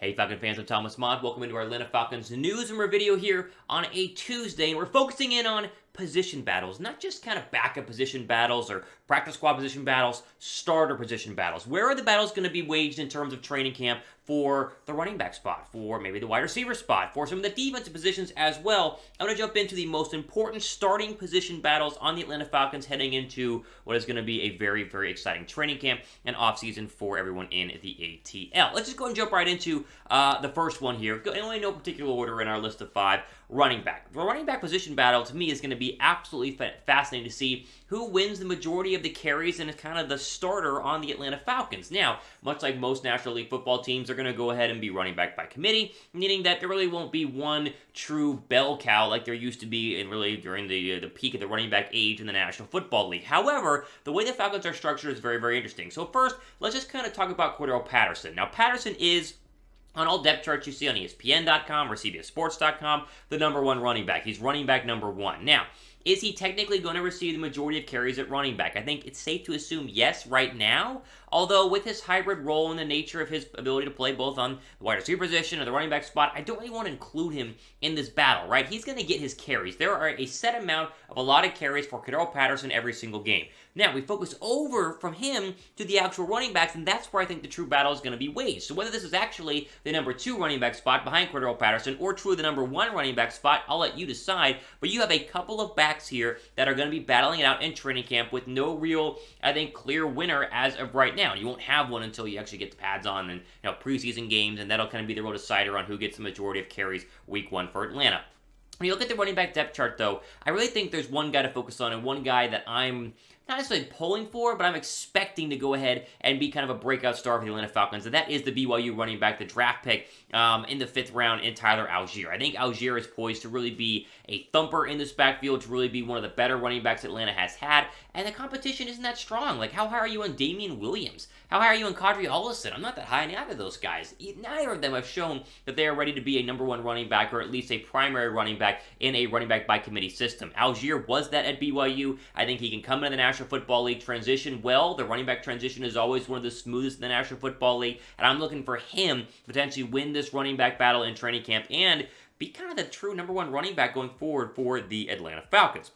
Hey Falcon fans, I'm Thomas Mott. Welcome into our Atlanta Falcons news and review video here on a Tuesday, and we're focusing in on position battles, not just kind of backup position battles or practice squad position battles, starter position battles. Where are the battles going to be waged in terms of training camp for the running back spot, for maybe the wide receiver spot, for some of the defensive positions as well? I'm going to jump into the most important starting position battles on the Atlanta Falcons heading into what is going to be a very, very exciting training camp and offseason for everyone in the ATL. Let's just go and jump right into the first one here. In no particular order in our list of 5. Running back. The running back position battle, to me, is going to be absolutely fascinating to see who wins the majority of the carries and is kind of the starter on the Atlanta Falcons. Now, much like most National League football teams, they're going to go ahead and be running back by committee, meaning that there really won't be one true bell cow like there used to be really during the peak of the running back age in the National Football League. However, the way the Falcons are structured is very, very interesting. So first, let's just kind of talk about Cordarrelle Patterson. Now, Patterson is, on all depth charts you see on ESPN.com or CBSSports.com, the number 1 running back. He's running back number 1. Now, is he technically going to receive the majority of carries at running back? I think it's safe to assume yes right now, although with his hybrid role and the nature of his ability to play both on the wide receiver position or the running back spot, I don't really want to include him in this battle, right? He's going to get his carries. There are a set amount of allotted carries for Cordarrelle Patterson every single game. Now, we focus over from him to the actual running backs, and that's where I think the true battle is going to be waged. So whether this is actually the number 2 running back spot behind Cordarrelle Patterson or truly the number 1 running back spot, I'll let you decide. But you have a couple of backs here that are going to be battling it out in training camp with no real, I think, clear winner as of right now. You won't have one until you actually get the pads on and preseason games, and that'll kind of be the real decider on who gets the majority of carries week 1 for Atlanta. When you look at the running back depth chart, though, I really think there's one guy to focus on and one guy that I'm not necessarily pulling for, but I'm expecting to go ahead and be kind of a breakout star for the Atlanta Falcons, and that is the BYU running back, the draft pick in the 5th round in Tyler Allgeier. I think Allgeier is poised to really be a thumper in this backfield, to really be one of the better running backs Atlanta has had, and the competition isn't that strong. Like, how high are you on Damian Williams? How high are you on Cordarrelle Patterson? I'm not that high on either of those guys. Neither of them have shown that they are ready to be a number 1 running back, or at least a primary running back in a running back by committee system. Allgeier was that at BYU. I think he can come into the National Football League, transition well. The running back transition is always one of the smoothest in the National Football League, and I'm looking for him to potentially win this running back battle in training camp and be kind of the true number 1 running back going forward for the Atlanta Falcons.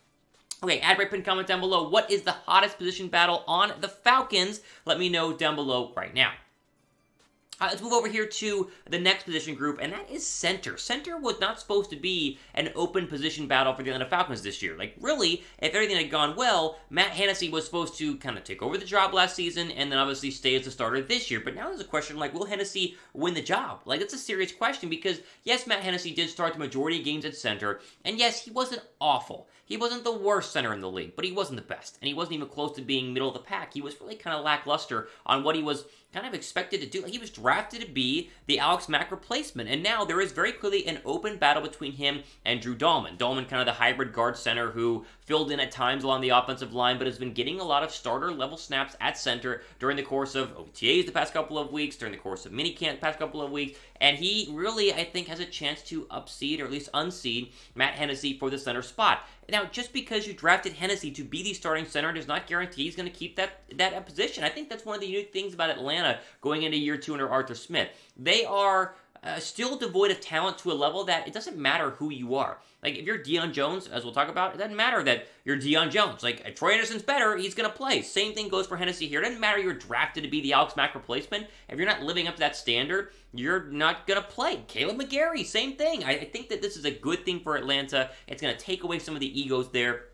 Okay, add break pin comment down below. What is the hottest position battle on the Falcons? Let me know down below right now. Let's move over here to the next position group, and that is center. Center was not supposed to be an open position battle for the Atlanta Falcons this year. Like, really, if everything had gone well, Matt Hennessy was supposed to kind of take over the job last season and then obviously stay as the starter this year. But now there's a question, like, will Hennessy win the job? Like, it's a serious question because, yes, Matt Hennessy did start the majority of games at center, and yes, he wasn't awful. He wasn't the worst center in the league, but he wasn't the best, and he wasn't even close to being middle of the pack. He was really kind of lackluster on what he was kind of expected to do. Like, he was drafted to be the Alex Mack replacement, and now there is very clearly an open battle between him and Drew Dalman. Dalman, kind of the hybrid guard center who filled in at times along the offensive line, but has been getting a lot of starter-level snaps at center during the course of OTAs the past couple of weeks, during the course of minicamp the past couple of weeks, and he really, I think, has a chance to upseed or at least unseed Matt Hennessy for the center spot. Now, just because you drafted Hennessy to be the starting center does not guarantee he's going to keep that position. I think that's one of the unique things about Atlanta going into year 2 under Arthur Smith. They are still devoid of talent to a level that it doesn't matter who you are. Like, if you're Deion Jones, as we'll talk about, it doesn't matter that you're Deion Jones. Like, if Troy Anderson's better, he's going to play. Same thing goes for Hennessy here. It doesn't matter you're drafted to be the Alex Mack replacement. If you're not living up to that standard, you're not going to play. Caleb McGarry, same thing. I think that this is a good thing for Atlanta. It's going to take away some of the egos there.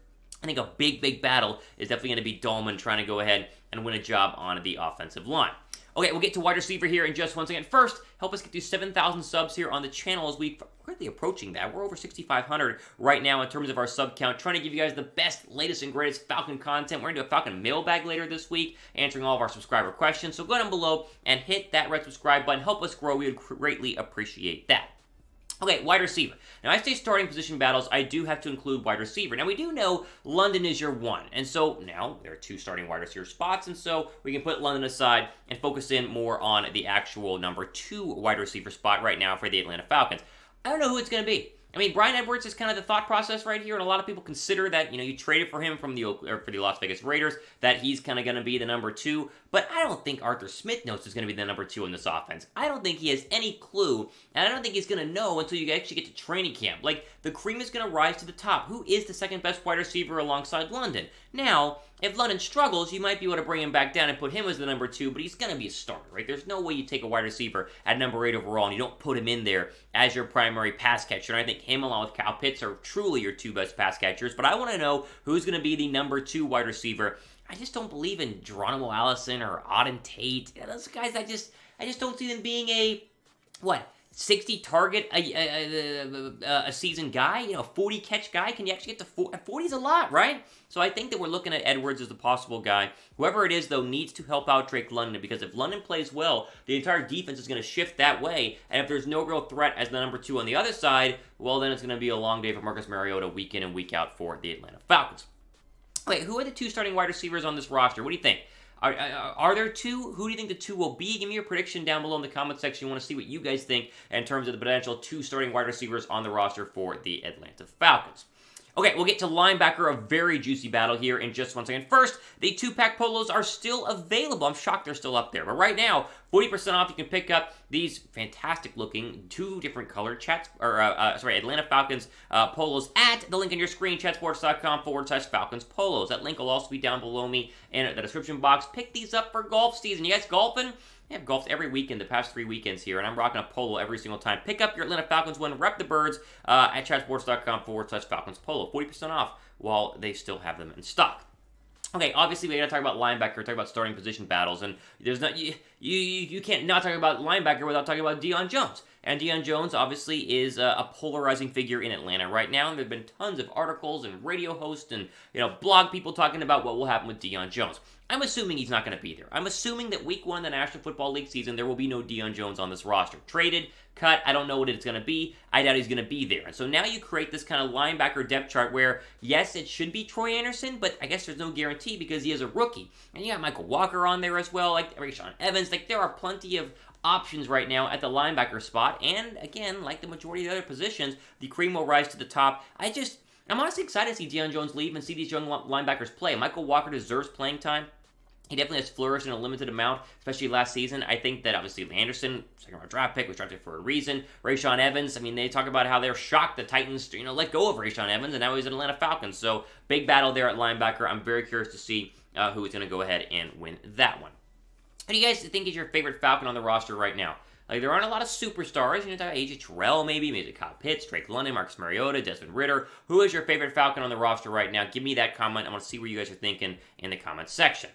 I think a big, big battle is definitely going to be Dalman trying to go ahead and win a job on the offensive line. Okay, we'll get to wide receiver here in just one second. First, help us get to 7,000 subs here on the channel as we're quickly approaching that. We're over 6,500 right now in terms of our sub count, trying to give you guys the best, latest, and greatest Falcon content. We're going to do a Falcon mailbag later this week, answering all of our subscriber questions. So go down below and hit that red subscribe button. Help us grow. We would greatly appreciate that. Okay, wide receiver. Now, I say starting position battles, I do have to include wide receiver. Now, we do know London is your 1, and so now there are 2 starting wide receiver spots, and so we can put London aside and focus in more on the actual number 2 wide receiver spot right now for the Atlanta Falcons. I don't know who it's going to be. I mean, Bryan Edwards is kind of the thought process right here, and a lot of people consider that, you traded for him from for the Las Vegas Raiders, that he's kind of going to be the number 2, but I don't think Arthur Smith knows he's going to be the number 2 in this offense. I don't think he has any clue, and I don't think he's going to know until you actually get to training camp. Like, the cream is going to rise to the top. Who is the second best wide receiver alongside London? Now, if London struggles, you might be able to bring him back down and put him as the number 2, but he's going to be a starter, right? There's no way you take a wide receiver at number 8 overall and you don't put him in there as your primary pass catcher. And I think him along with Kyle Pitts are truly your 2 best pass catchers, but I want to know who's going to be the number 2 wide receiver. I just don't believe in Geronimo Allison or Auden Tate. Those guys, I just don't see them being a, 60 target a season guy, 40 catch guy. Can you actually get to 40? 40 is a lot, right? So I think that we're looking at Edwards as the possible guy. Whoever it is, though, needs to help out Drake London, because if London plays well, the entire defense is going to shift that way. And if there's no real threat as the number 2 on the other side, well, then it's going to be a long day for Marcus Mariota week in and week out for the Atlanta Falcons. Wait, who are the 2 starting wide receivers on this roster? What do you think? Are there 2? Who do you think the 2 will be? Give me your prediction down below in the comment section. I want to see what you guys think in terms of the potential 2 starting wide receivers on the roster for the Atlanta Falcons. Okay, we'll get to linebacker, a very juicy battle here in just 1 second. First, the 2-pack polos are still available. I'm shocked they're still up there. But right now, 40% off. You can pick up these fantastic-looking 2 different colored Atlanta Falcons polos at the link on your screen, chatsports.com/Falcons polos. That link will also be down below me in the description box. Pick these up for golf season. You guys golfing? I have golfed every weekend, the past 3 weekends here, and I'm rocking a polo every single time. Pick up your Atlanta Falcons one, rep the birds at chatsports.com/Falcons polo. 40% off while they still have them in stock. Okay, obviously we got to talk about linebacker, talk about starting position battles, and there's not you can't not talk about linebacker without talking about Deion Jones. And Deion Jones obviously is a polarizing figure in Atlanta right now, and there've been tons of articles and radio hosts and blog people talking about what will happen with Deion Jones. I'm assuming he's not going to be there. I'm assuming that week 1 of the National Football League season, there will be no Deion Jones on this roster. Traded, cut, I don't know what it's going to be. I doubt he's going to be there. And so now you create this kind of linebacker depth chart where, yes, it should be Troy Anderson, but I guess there's no guarantee because he is a rookie. And you got Michael Walker on there as well, like Rashawn Evans. Like, there are plenty of options right now at the linebacker spot. And again, like the majority of the other positions, the cream will rise to the top. I'm honestly excited to see Deion Jones leave and see these young linebackers play. Michael Walker deserves playing time. He definitely has flourished in a limited amount, especially last season. I think that obviously Anderson, second-round draft pick, was drafted for a reason. Rashawn Evans, I mean, they talk about how they're shocked the Titans, let go of Rashawn Evans, and now he's an Atlanta Falcons. So big battle there at linebacker. I'm very curious to see who is going to go ahead and win that one. Who do you guys think is your favorite Falcon on the roster right now? Like, there aren't a lot of superstars. Talk about AJ Terrell, maybe Kyle Pitts, Drake London, Marcus Mariota, Desmond Ridder. Who is your favorite Falcon on the roster right now? Give me that comment. I want to see what you guys are thinking in the comment section.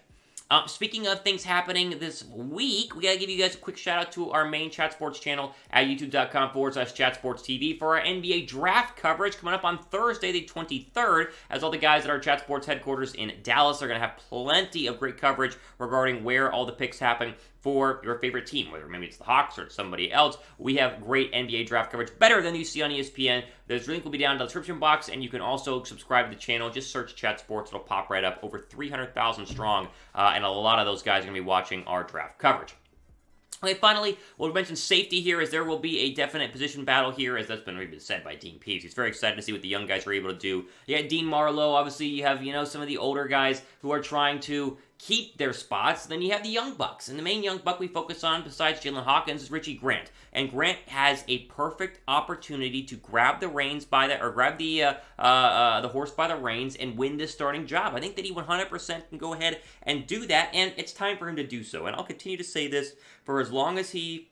Speaking of things happening this week, we got to give you guys a quick shout out to our main Chat Sports channel at youtube.com/ChatSportsTV for our NBA draft coverage coming up on Thursday, the 23rd, as all the guys at our Chat Sports headquarters in Dallas are going to have plenty of great coverage regarding where all the picks happen for your favorite team, whether maybe it's the Hawks or it's somebody else. We have great NBA draft coverage, better than you see on ESPN. The link will be down in the description box, and you can also subscribe to the channel. Just search Chat Sports. It'll pop right up. Over 300,000 strong, and a lot of those guys are going to be watching our draft coverage. Okay, finally, we'll mention safety here, as there will be a definite position battle here, as that's been said by Dean Peeves. He's very excited to see what the young guys are able to do. You got Dean Marlowe, obviously you have, some of the older guys who are trying to keep their spots. Then you have the young bucks, and the main young buck we focus on, besides Jalen Hawkins, is Richie Grant. And Grant has a perfect opportunity to grab the reins grab the horse by the reins and win this starting job. I think that he 100% can go ahead and do that, and it's time for him to do so. And I'll continue to say this for as long as he,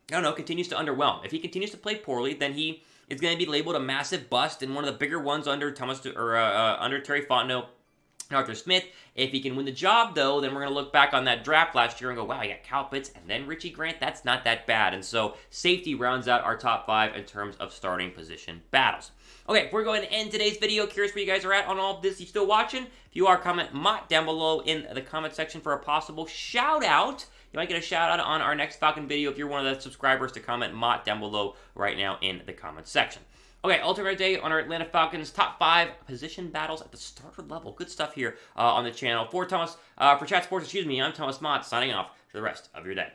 continues to underwhelm. If he continues to play poorly, then he is going to be labeled a massive bust and one of the bigger ones under under Terry Fontenot and Arthur Smith. If he can win the job, though, then we're going to look back on that draft last year and go, wow, you got Kyle Pitts and then Richie Grant. That's not that bad. And so safety rounds out our top 5 in terms of starting position battles. Okay, we're going to end today's video. Curious where you guys are at on all of this. You still watching? If you are, comment Mott down below in the comment section for a possible shout out. You might get a shout out on our next Falcon video if you're one of the subscribers to comment Mott down below right now in the comment section. Okay, ultimate day on our Atlanta Falcons top 5 position battles at the starter level. Good stuff here on the channel. For Chat Sports, I'm Thomas Mott signing off for the rest of your day.